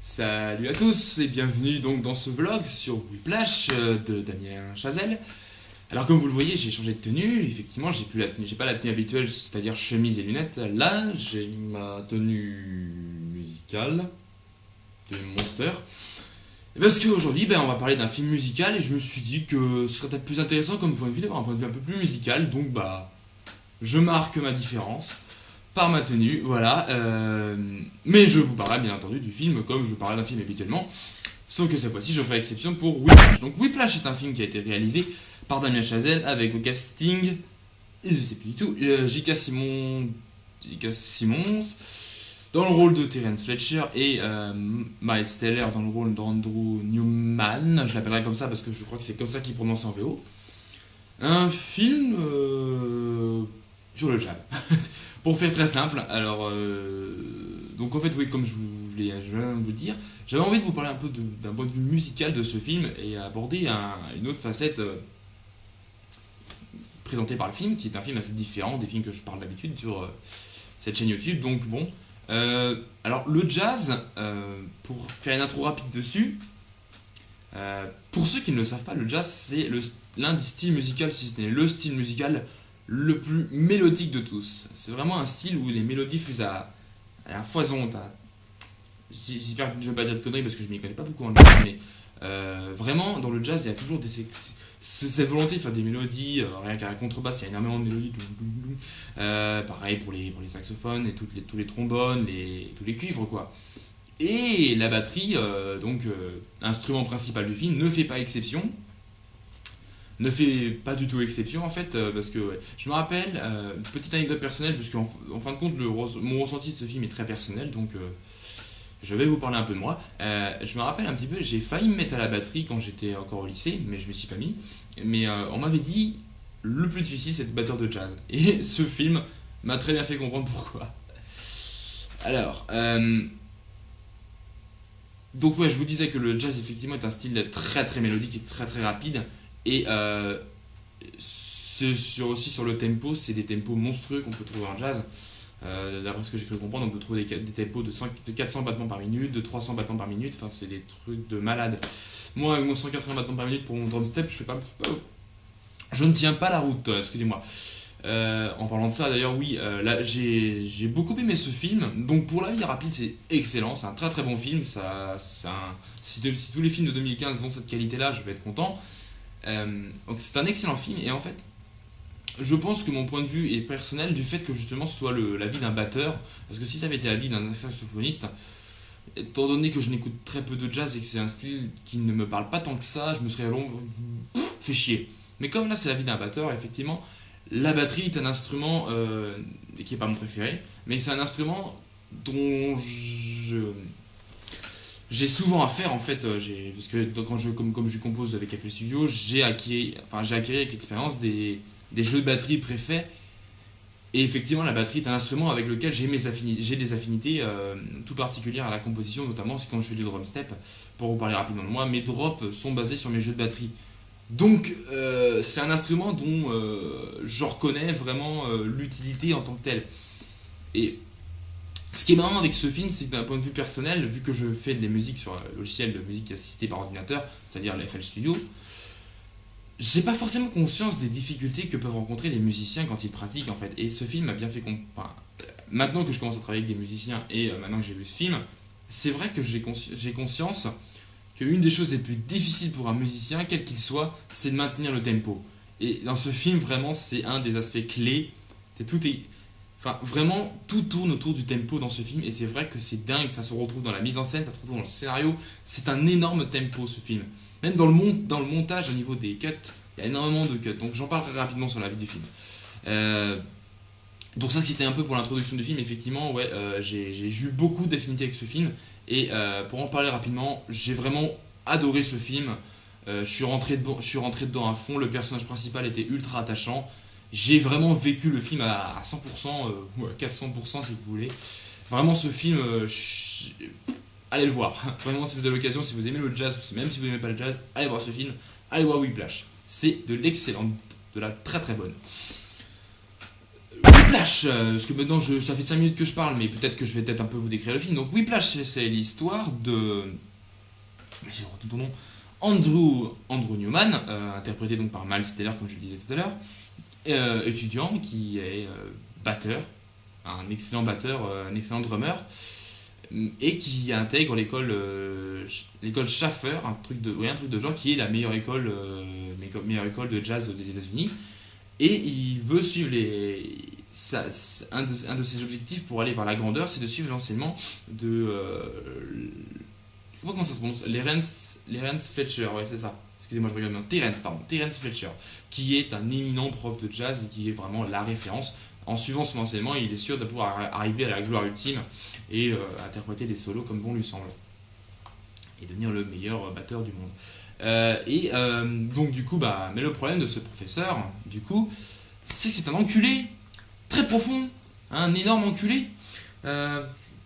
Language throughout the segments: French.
Salut à tous et bienvenue donc dans ce vlog sur Whiplash de Damien Chazelle. Alors comme vous le voyez, j'ai changé de tenue. Effectivement, j'ai pas la tenue habituelle, c'est-à-dire chemise et lunettes. Là, j'ai ma tenue musicale de Monster. Et parce qu'aujourd'hui, on va parler d'un film musical et je me suis dit que ce serait peut-être plus intéressant comme point de vue d'avoir un point de vue un peu plus musical. Donc je marque ma différence par ma tenue, voilà. Mais je vous parlerai bien entendu du film comme je parlerai d'un film habituellement. Sauf que cette fois-ci, je ferai exception pour Whiplash. Donc Whiplash est un film qui a été réalisé par Damien Chazelle avec au casting, je sais plus du tout, J.K. Simmons dans le rôle de Terence Fletcher et Miles Teller dans le rôle d'Andrew Newman. Je l'appellerai comme ça parce que je crois que c'est comme ça qu'il prononce en VO. Un film sur le jazz. Pour faire très simple, alors donc en fait oui, comme je viens de vous le dire, j'avais envie de vous parler un peu d'un point de vue musical de ce film et aborder une autre facette présentée par le film, qui est un film assez différent des films que je parle d'habitude sur cette chaîne YouTube. Donc bon, alors le jazz, pour faire une intro rapide dessus, pour ceux qui ne le savent pas, le jazz c'est l'un des styles musicaux, si ce n'est le style musical le plus mélodique de tous. C'est vraiment un style où les mélodies fusent à foison. J'espère que je ne vais pas dire de conneries parce que je ne m'y connais pas beaucoup en jazz, mais vraiment dans le jazz il y a toujours cette volonté de faire des mélodies, rien qu'à la contrebasse il y a énormément de mélodies. Pareil pour les saxophones et tous les trombones, tous les cuivres quoi. Et la batterie, instrument principal du film, ne fait pas exception. Ne fait pas du tout exception en fait, parce que ouais, je me rappelle, petite anecdote personnelle, parce qu'en fin de compte mon ressenti de ce film est très personnel, donc je vais vous parler un peu de moi. Je me rappelle un petit peu, j'ai failli me mettre à la batterie quand j'étais encore au lycée, mais je me suis pas mis. Mais on m'avait dit, le plus difficile c'est d'être batteur de jazz. Et ce film m'a très bien fait comprendre pourquoi. Alors, donc ouais, je vous disais que le jazz effectivement est un style très très mélodique et très très rapide. Et aussi sur le tempo, c'est des tempos monstrueux qu'on peut trouver en jazz. D'après ce que j'ai cru comprendre, on peut trouver des tempos de 400 battements par minute, de 300 battements par minute, enfin c'est des trucs de malade. Moi avec mon 180 battements par minute pour mon drum step, je ne tiens pas la route, excusez-moi. En parlant de ça d'ailleurs, oui, là j'ai beaucoup aimé ce film. Donc pour la vie rapide, c'est excellent, c'est un très très bon film. Si tous les films de 2015 ont cette qualité-là, je vais être content. Donc c'est un excellent film et en fait je pense que mon point de vue est personnel du fait que justement ce soit la vie d'un batteur, parce que si ça avait été la vie d'un saxophoniste, étant donné que je n'écoute très peu de jazz et que c'est un style qui ne me parle pas tant que ça, je me serais fait chier. Mais comme là c'est la vie d'un batteur, effectivement la batterie est un instrument qui n'est pas mon préféré, mais c'est un instrument dont j'ai souvent à faire en fait, parce que comme je compose avec FL Studio, j'ai acquis avec l'expérience des jeux de batterie préfaits. Et effectivement la batterie est un instrument avec lequel j'ai des affinités tout particulières à la composition, notamment quand je fais du drum step. Pour vous parler rapidement de moi, mes drops sont basés sur mes jeux de batterie. Donc c'est un instrument dont je reconnais vraiment l'utilité en tant que tel. Et ce qui est marrant avec ce film, c'est que d'un point de vue personnel, vu que je fais des musiques sur un logiciel de musique assistée par ordinateur, c'est-à-dire l'FL Studio, j'ai pas forcément conscience des difficultés que peuvent rencontrer les musiciens quand ils pratiquent en fait. Et ce film m'a bien fait comprendre. Maintenant que je commence à travailler avec des musiciens et maintenant que j'ai vu ce film, c'est vrai que j'ai conscience qu'une des choses les plus difficiles pour un musicien, quel qu'il soit, c'est de maintenir le tempo. Et dans ce film, vraiment, c'est un des aspects clés. Vraiment, tout tourne autour du tempo dans ce film et c'est vrai que c'est dingue, ça se retrouve dans la mise en scène, ça se retrouve dans le scénario, c'est un énorme tempo ce film. Même dans le montage au niveau des cuts, il y a énormément de cuts, donc j'en parlerai rapidement sur la vie du film. Donc ça c'était un peu pour l'introduction du film, effectivement, ouais, j'ai eu beaucoup d'affinités avec ce film et pour en parler rapidement, j'ai vraiment adoré ce film. Je suis rentré dedans à fond, le personnage principal était ultra attachant. J'ai vraiment vécu le film à 100%, ou à 400% si vous voulez. Vraiment ce film, allez le voir. Vraiment si vous avez l'occasion, si vous aimez le jazz, même si vous n'aimez pas le jazz, allez voir ce film, allez voir Whiplash. C'est de l'excellent, de la très très bonne. Whiplash, parce que maintenant ça fait 5 minutes que je parle, mais peut-être que je vais peut-être un peu vous décrire le film. Donc Whiplash, c'est l'histoire de... J'ai retenu ton nom. Andrew Newman, interprété donc par Miles Teller, comme je le disais tout à l'heure, étudiant qui est batteur, un excellent batteur, un excellent drummer, et qui intègre l'école Schaffer, un truc de genre qui est la meilleure école de jazz des États-Unis. Et il veut suivre un de ses objectifs pour aller vers la grandeur, c'est de suivre l'enseignement de comment ça se prononce, Terence Fletcher, ouais c'est ça. Excusez-moi, je regarde bien. Terence Fletcher, qui est un éminent prof de jazz, qui est vraiment la référence. En suivant son enseignement, il est sûr de pouvoir arriver à la gloire ultime et interpréter des solos comme bon lui semble. Et devenir le meilleur batteur du monde. Donc du coup, mais le problème de ce professeur, du coup, c'est que c'est un enculé, très profond, un énorme enculé.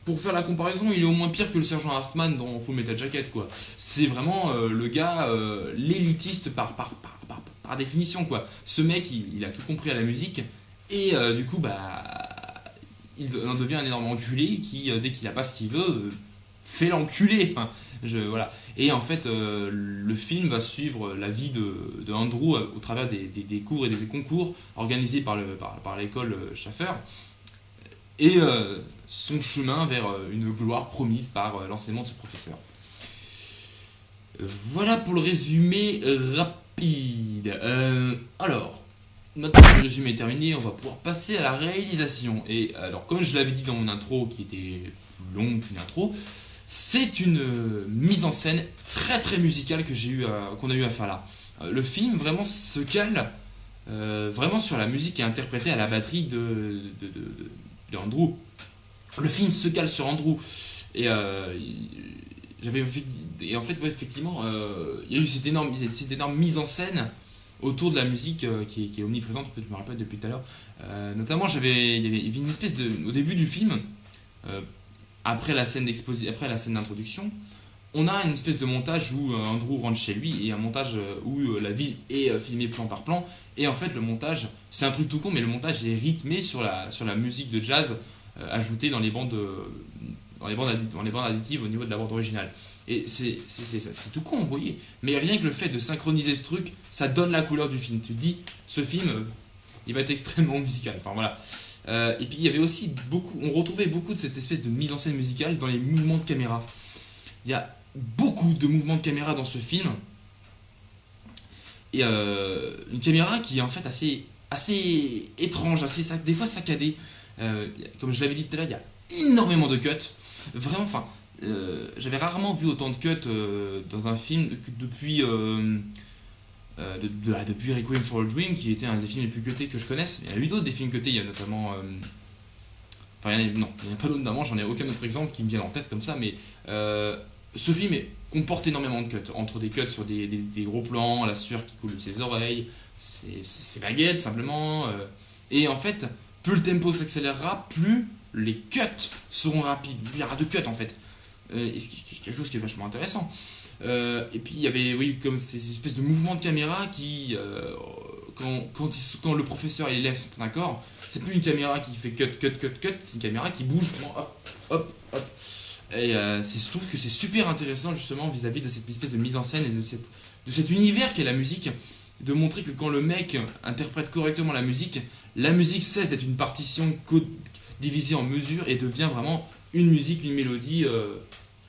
Pour faire la comparaison, il est au moins pire que le sergent Hartman dans Full Metal Jacket, quoi. C'est vraiment le gars, l'élitiste par définition, quoi. Ce mec, il a tout compris à la musique, et du coup, il en devient un énorme enculé qui, dès qu'il a pas ce qu'il veut, fait l'enculé. Enfin, voilà. Et en fait, le film va suivre la vie de Andrew au travers des cours et des concours organisés par l'école Schaffer et son chemin vers une gloire promise par l'enseignement de ce professeur. Voilà pour le résumé rapide. Alors, maintenant que le résumé est terminé, on va pouvoir passer à la réalisation. Et alors, comme je l'avais dit dans mon intro, qui était plus longue qu'une intro, c'est une mise en scène très très musicale qu'on a eu à faire là. Le film vraiment se cale vraiment sur la musique qui est interprétée à la batterie de Andrew. Le film se cale sur Andrew. Et en fait, ouais, effectivement, il y a eu cette énorme mise en scène autour de la musique qui est omniprésente. En fait, je me rappelle depuis tout à l'heure. Notamment, il y avait une espèce de... Au début du film, après la scène d'introduction, on a une espèce de montage où Andrew rentre chez lui et un montage où la ville est filmée plan par plan. Et en fait, le montage, c'est un truc tout con, mais le montage est rythmé sur la musique de jazz ajoutée dans les bandes additives au niveau de la bande originale. Et c'est tout con, vous voyez. Mais rien que le fait de synchroniser ce truc, ça donne la couleur du film. Tu te dis, ce film, il va être extrêmement musical. Enfin voilà. Et puis il y avait aussi on retrouvait beaucoup de cette espèce de mise en scène musicale dans les mouvements de caméra. Il y a beaucoup de mouvements de caméra dans ce film. Et une caméra qui est en fait assez étrange, des fois saccadée. Comme je l'avais dit tout à l'heure, il y a énormément de cuts. Vraiment, enfin, j'avais rarement vu autant de cuts dans un film depuis Requiem for a Dream, qui était un des films les plus cutés que je connaisse. Il y en a eu d'autres des films cutés, il y a notamment... Enfin, il n'y en a pas d'autres notamment, j'en ai aucun autre exemple qui me vient en tête comme ça, mais ce film comporte énormément de cuts. Entre des cuts sur des gros plans, la sueur qui coule de ses oreilles, ses baguettes simplement. Et en fait, plus le tempo s'accélérera, plus les cuts seront rapides. Il y aura de cuts en fait. Et c'est quelque chose qui est vachement intéressant. Et puis il y avait comme ces espèces de mouvements de caméra qui, quand le professeur et l'élève sont en accord, c'est plus une caméra qui fait cut, c'est une caméra qui bouge vraiment hop. Et je trouve que c'est super intéressant justement vis-à-vis de cette espèce de mise en scène et de cet univers qu'est la musique, de montrer que quand le mec interprète correctement la musique cesse d'être une partition divisée en mesures et devient vraiment une musique, une mélodie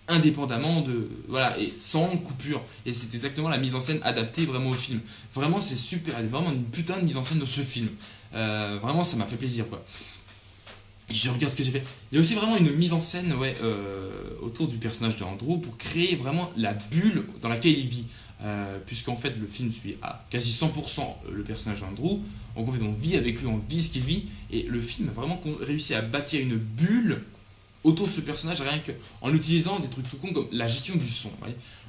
indépendamment voilà, et sans coupure. Et c'est exactement la mise en scène adaptée vraiment au film. Vraiment c'est super, il y a vraiment une putain de mise en scène dans ce film. Vraiment ça m'a fait plaisir quoi. Et je regarde ce que j'ai fait. Il y a aussi vraiment une mise en scène autour du personnage de Andrew pour créer vraiment la bulle dans laquelle il vit. Puisqu'en fait le film suit à quasi 100% le personnage d'Andrew. Donc en fait on vit avec lui, on vit ce qu'il vit. Et le film a vraiment réussi à bâtir une bulle autour de ce personnage rien qu'en utilisant des trucs tout cons comme la gestion du son.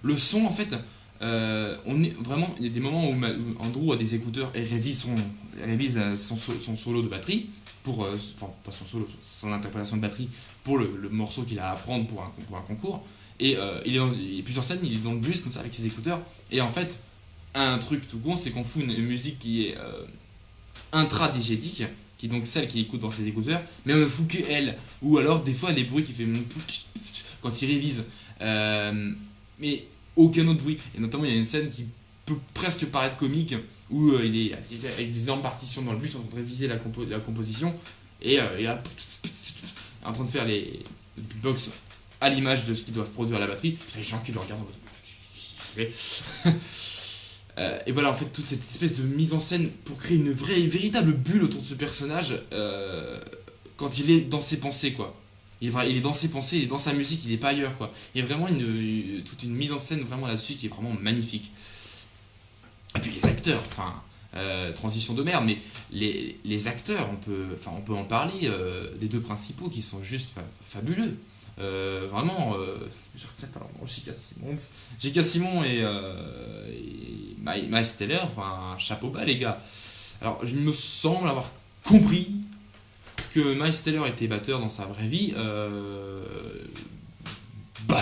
Le son en fait, on est vraiment, il y a des moments où Andrew a des écouteurs et révise son solo de batterie pour, pas son solo, son interprétation de batterie pour le morceau qu'il a à apprendre pour un concours. Et il y a plusieurs scènes, il est dans le bus comme ça avec ses écouteurs. Et en fait, un truc tout con, c'est qu'on fout une musique qui est intra-digétique, qui est donc celle qui écoute dans ses écouteurs, mais on ne fout que elle. Ou alors des fois des bruits qui fait quand il révise. Mais aucun autre bruit. Et notamment il y a une scène qui peut presque paraître comique où il est avec des énormes partitions dans le bus en train de réviser la composition et il est en train de faire les beatbox à l'image de ce qu'ils doivent produire à la batterie. Puis les gens qui le regardent en mode et voilà, en fait, toute cette espèce de mise en scène pour créer une véritable bulle autour de ce personnage quand il est dans ses pensées, quoi. Il est dans ses pensées, il est dans sa musique, il est pas ailleurs, quoi. Il y a vraiment toute une mise en scène vraiment là-dessus qui est vraiment magnifique. Et puis les acteurs, enfin, transition de merde, mais les acteurs, on peut en parler des deux principaux qui sont juste fabuleux. Vraiment, je retiens pas leur nom, J.K. Simmons et Miles Teller, enfin, chapeau bas les gars. Alors, je me semble avoir compris que Miles Teller était batteur dans sa vraie vie.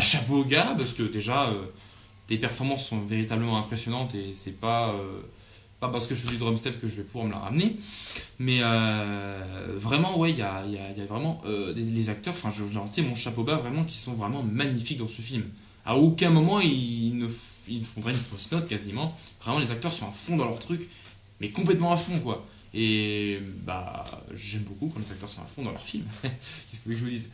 Chapeau gars, parce que déjà, tes performances sont véritablement impressionnantes et c'est pas parce que je fais du drum step que je vais pouvoir me la ramener. Mais vraiment, ouais, il y a vraiment les acteurs, enfin, je leur tire mon chapeau bas, vraiment, qui sont vraiment magnifiques dans ce film. À aucun moment, ils ne font une fausse note quasiment. Vraiment, les acteurs sont à fond dans leur truc, mais complètement à fond, quoi. Et j'aime beaucoup quand les acteurs sont à fond dans leur film. Qu'est-ce que vous voulez que je vous dise?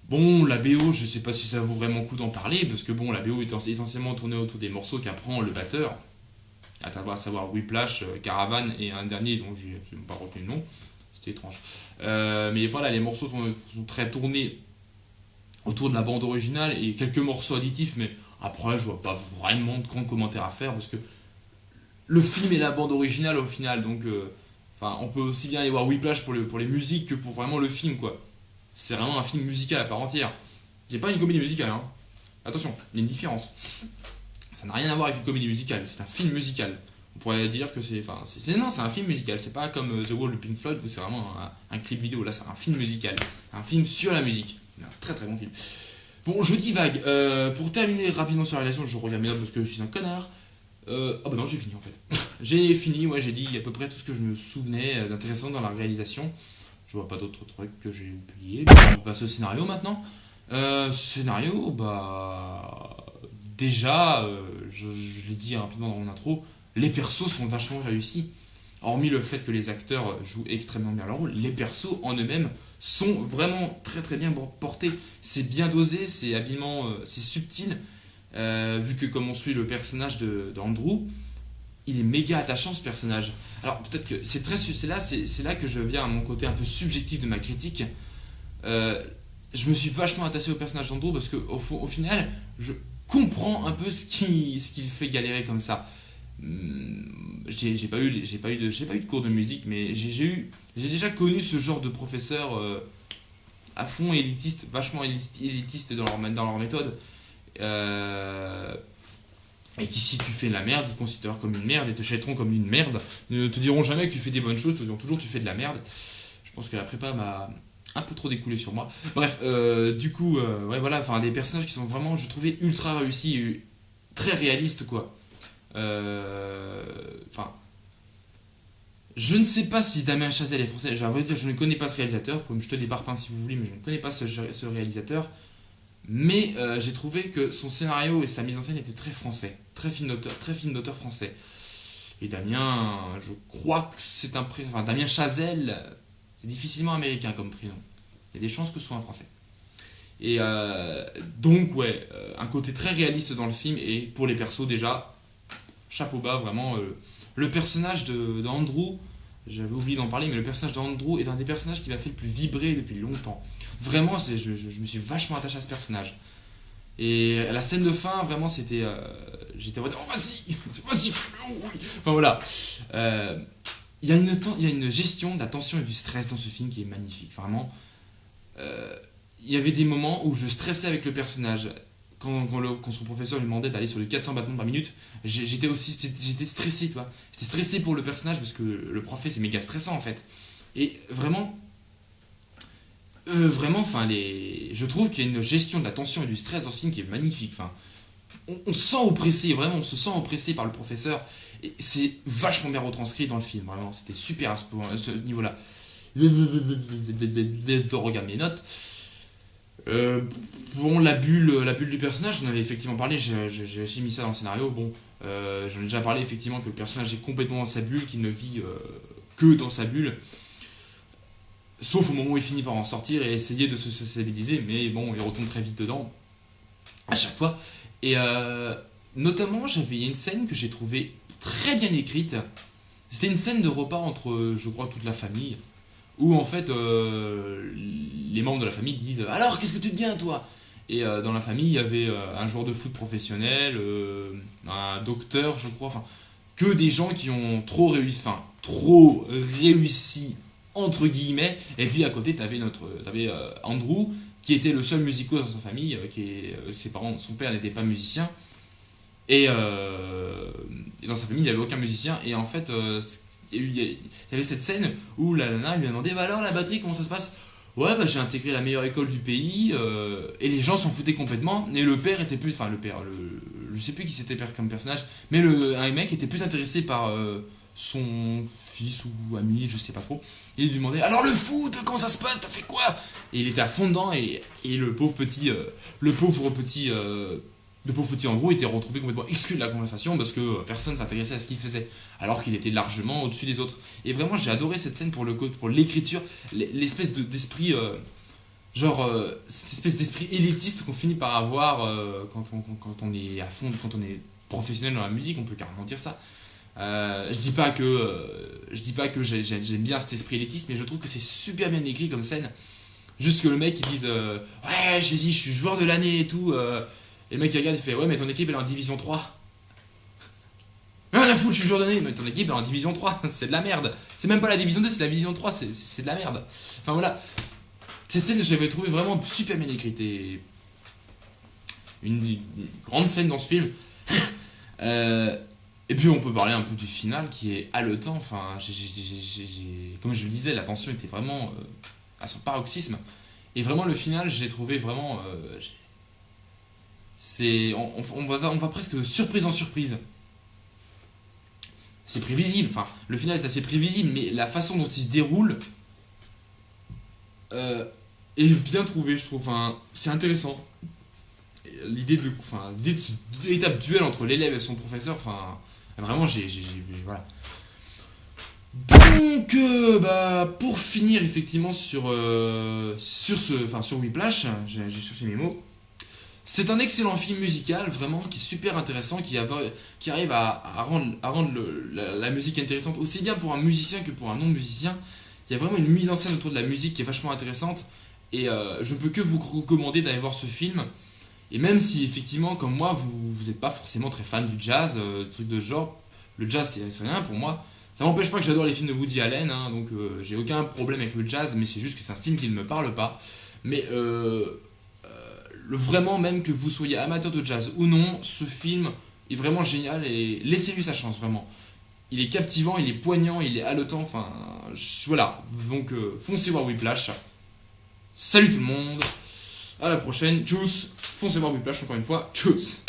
Bon, la BO, je sais pas si ça vaut vraiment le coup d'en parler, parce que bon, la BO est essentiellement tournée autour des morceaux qu'apprend le batteur, à savoir Whiplash, Caravan et un dernier dont j'ai absolument pas retenu le nom. C'était étrange. Mais voilà, les morceaux sont très tournés autour de la bande originale et quelques morceaux additifs, mais après, je vois pas vraiment de grands commentaires à faire parce que le film est la bande originale au final, donc on peut aussi bien aller voir Whiplash pour les musiques que pour vraiment le film, quoi. C'est vraiment un film musical à part entière. C'est pas une comédie musicale, hein. Attention, il y a une différence. Ça n'a rien à voir avec une comédie musicale, c'est un film musical. On pourrait dire que c'est un film musical, c'est pas comme The Wall de Pink Floyd où c'est vraiment un clip vidéo, là c'est un film musical, un film sur la musique. Un très très bon film. Bon, je divague. Pour terminer rapidement sur la réalisation, je regarde mes notes parce que je suis un connard. Non, j'ai fini en fait. J'ai fini, j'ai dit à peu près tout ce que je me souvenais d'intéressant dans la réalisation. Je vois pas d'autres trucs que j'ai oubliés. On va passer au scénario maintenant. Scénario, déjà, je l'ai dit rapidement dans mon intro, les persos sont vachement réussis. Hormis le fait que les acteurs jouent extrêmement bien leur rôle, les persos en eux-mêmes sont vraiment très très bien portés. C'est bien dosé, c'est habilement, c'est subtil. Vu que comme on suit le personnage d'Andrew, il est méga attachant ce personnage. Alors peut-être que c'est là que je viens à mon côté un peu subjectif de ma critique. Je me suis vachement attaché au personnage d'Andrew parce que au final, je comprends un peu ce qui le fait galérer comme ça. J'ai pas eu de cours de musique, mais j'ai déjà connu ce genre de professeur à fond élitiste, vachement élitiste dans leur méthode. Et qui, si tu fais de la merde, ils considèrent comme une merde et te jetteront comme une merde. Ils ne te diront jamais que tu fais des bonnes choses, te diront toujours que tu fais de la merde. Je pense que la prépa m'a un peu trop découlé sur moi. Bref, du coup, des personnages qui sont vraiment, je trouvais, ultra réussis et très réalistes, quoi. Je ne sais pas si Damien Chazelle est français. J'ai envie de dire, je ne connais pas ce réalisateur. Vous pouvez me jeter des parpaings si vous voulez, mais je ne connais pas ce réalisateur. Mais j'ai trouvé que son scénario et sa mise en scène étaient très français, très film d'auteur français. Et Damien, je crois que c'est Damien Chazelle, c'est difficilement américain comme prénom. Il y a des chances que ce soit un français. Et donc, un côté très réaliste dans le film. Et pour les persos, déjà, chapeau bas, vraiment. Le personnage d'Andrew, j'avais oublié d'en parler, mais le personnage d'Andrew est un des personnages qui m'a fait le plus vibrer depuis longtemps. Vraiment, je me suis vachement attaché à ce personnage. Et la scène de fin, vraiment, c'était... j'étais en mode, oh vas-y, oui. Enfin voilà. Il y a une gestion de la tension et du stress dans ce film qui est magnifique. Vraiment, il y avait des moments où je stressais avec le personnage. Quand son professeur lui demandait d'aller sur les 400 battements par minute, j'étais stressé, tu vois. J'étais stressé pour le personnage parce que le prof c'est méga stressant en fait. Et vraiment, je trouve qu'il y a une gestion de la tension et du stress dans ce film qui est magnifique. Enfin, on se sent oppressé, vraiment, on se sent oppressé par le professeur. Et c'est vachement bien retranscrit dans le film, vraiment. C'était super à ce niveau-là. Je regarde mes notes. Bon, la bulle du personnage, j'en avais effectivement parlé, j'ai aussi mis ça dans le scénario. Bon, j'en ai déjà parlé effectivement que le personnage est complètement dans sa bulle, qu'il ne vit que dans sa bulle. Sauf au moment où il finit par en sortir et essayer de se sociabiliser, mais bon, il retombe très vite dedans, à chaque fois. Et notamment, il y a une scène que j'ai trouvée très bien écrite. C'était une scène de repas entre, je crois, toute la famille, où en fait, les membres de la famille disent alors, qu'est-ce que tu deviens, toi? Et dans la famille, il y avait un joueur de foot professionnel, un docteur, je crois, enfin, que des gens qui ont trop réussi, entre guillemets. Et puis à côté, t'avais Andrew, qui était le seul musico dans sa famille, ses parents, son père n'était pas musicien. Et dans sa famille, il n'y avait aucun musicien. Et en fait, il y avait cette scène où la nana lui a demandé bah alors la batterie, comment ça se passe? Ouais, bah j'ai intégré la meilleure école du pays. Et les gens s'en foutaient complètement. Et le père était plus. Enfin, le père, je sais plus qui c'était père comme personnage. Mais un mec était plus intéressé par son fils ou ami, je sais pas trop. Et il lui demandait alors le foot, comment ça se passe? T'as fait quoi? Et il était à fond dedans. Et le pauvre petit Andrew était retrouvé complètement exclu de la conversation parce que personne s'intéressait à ce qu'il faisait, alors qu'il était largement au-dessus des autres. Et vraiment, j'ai adoré cette scène pour l'écriture, l'espèce d'esprit, cette espèce d'esprit élitiste qu'on finit par avoir quand on est à fond, quand on est professionnel dans la musique, on peut carrément dire ça. Je dis pas que j'aime bien cet esprit élitiste, mais je trouve que c'est super bien écrit comme scène. Juste que le mec il dise ouais, je suis joueur de l'année et tout. Et le mec il regarde, il fait ouais, mais ton équipe elle est en division 3. Ah la foule, je suis joueur de l'année, mais ton équipe elle est en division 3, c'est de la merde. C'est même pas la division 2, c'est la division 3, c'est de la merde. Enfin voilà. Cette scène, je l'avais trouvée vraiment super bien écrite et une grande scène dans ce film. Et puis on peut parler un peu du final qui est haletant. Enfin, comme je le disais, la tension était vraiment à son paroxysme. Et vraiment le final, je l'ai trouvé vraiment. On va presque de surprise en surprise. C'est prévisible. Enfin, le final est assez prévisible, mais la façon dont il se déroule est bien trouvée, je trouve. Enfin, c'est intéressant. L'idée de ce véritable duel entre l'élève et son professeur. Enfin, vraiment, voilà. Donc, pour finir effectivement sur Whiplash, j'ai cherché mes mots. C'est un excellent film musical, vraiment, qui est super intéressant, qui arrive à rendre la musique intéressante, aussi bien pour un musicien que pour un non-musicien. Il y a vraiment une mise en scène autour de la musique qui est vachement intéressante, et je ne peux que vous recommander d'aller voir ce film. Et même si, effectivement, comme moi, vous n'êtes pas forcément très fan du jazz, truc de ce genre, le jazz, c'est rien pour moi. Ça m'empêche pas que j'adore les films de Woody Allen, hein, donc j'ai aucun problème avec le jazz, mais c'est juste que c'est un style qui ne me parle pas. Mais vraiment, même que vous soyez amateur de jazz ou non, ce film est vraiment génial et laissez-lui sa chance, vraiment. Il est captivant, il est poignant, il est haletant, enfin voilà. Donc foncez voir Whiplash. Salut tout le monde, à la prochaine, tchuss, foncez voir Whiplash encore une fois, tchuss.